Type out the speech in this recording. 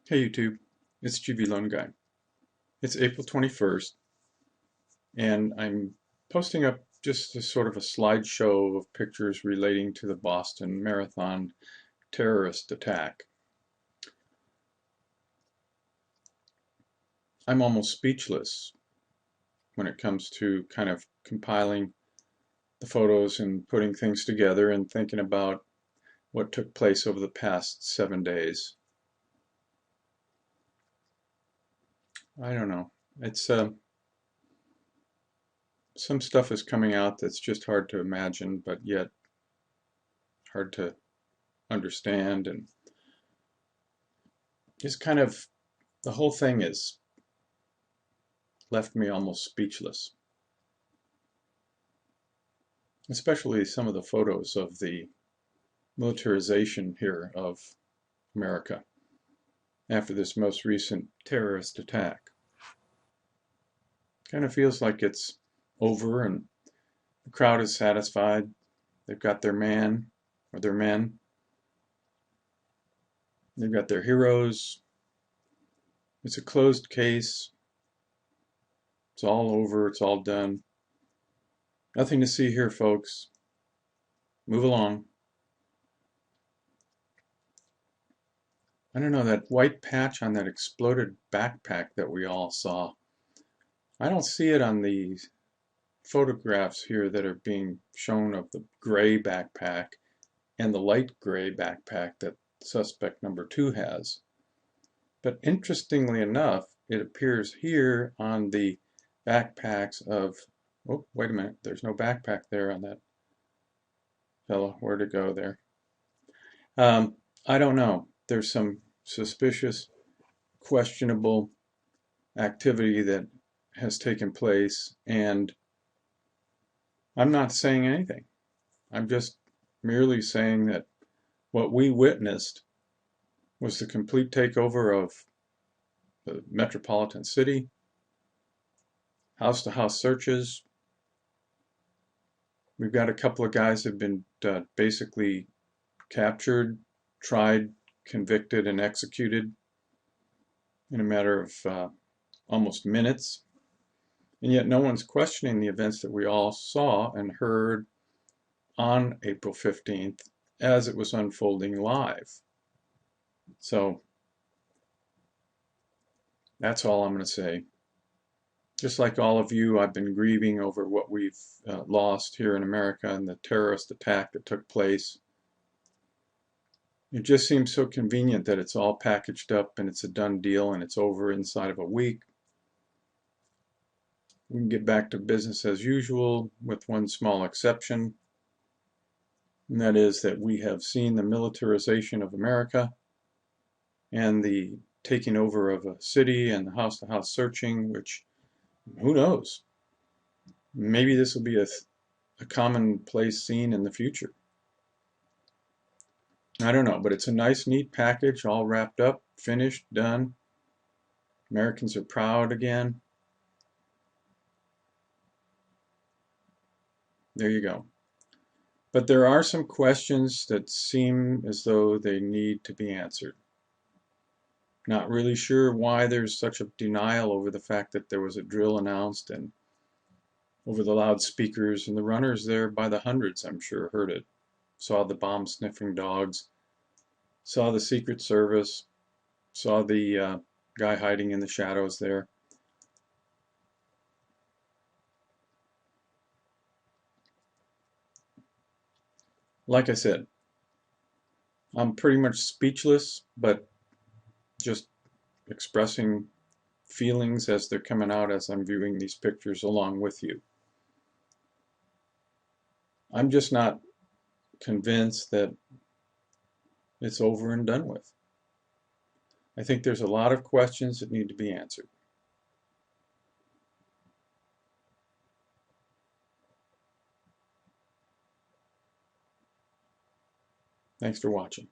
Hey YouTube, it's GV Loan Guy. It's April 21st, and I'm posting up just a sort of a slideshow of pictures relating to the Boston Marathon terrorist attack. I'm almost speechless when it comes to kind of compiling the photos and putting things together and thinking about what took place over the past 7 days. I don't know. It's some stuff is coming out that's just hard to imagine, but yet hard to understand, and just kind of the whole thing has left me almost speechless, especially some of the photos of the militarization here of America after this most recent terrorist attack. Kind of feels like it's over and the crowd is satisfied. They've got their man or their men. They've got their heroes. It's a closed case. It's all over. It's all done. Nothing to see here, folks. Move along. I don't know, that white patch on that exploded backpack that we all saw. I don't see it on the photographs here that are being shown of the gray backpack and the light gray backpack that suspect number 2 has. But interestingly enough, it appears here on the backpacks of, oh, wait a minute, there's no backpack there on that fellow. Where'd it go there? I don't know. There's some suspicious, questionable activity that has taken place, and I'm not saying anything. I'm just merely saying that what we witnessed was the complete takeover of the metropolitan city, house-to-house searches. We've got a couple of guys that have been basically captured, tried, convicted, and executed in a matter of almost minutes. And yet no one's questioning the events that we all saw and heard on April 15th as it was unfolding live. So that's all I'm going to say. Just like all of you, I've been grieving over what we've lost here in America and the terrorist attack that took place. It just seems so convenient that it's all packaged up and it's a done deal and it's over inside of a week. We can get back to business as usual with one small exception, and that is that we have seen the militarization of America and the taking over of a city and the house-to-house searching, which, who knows, maybe this will be a commonplace scene in the future. I don't know, but it's a nice, neat package, all wrapped up, finished, done. Americans are proud again. There you go. But there are some questions that seem as though they need to be answered. Not really sure why there's such a denial over the fact that there was a drill announced and over the loudspeakers, and the runners there by the hundreds, I'm sure, heard it. Saw the bomb-sniffing dogs, saw the Secret Service, saw the guy hiding in the shadows there. Like I said, I'm pretty much speechless, but just expressing feelings as they're coming out as I'm viewing these pictures along with you. I'm just not convinced that it's over and done with. I think there's a lot of questions that need to be answered. Thanks for watching.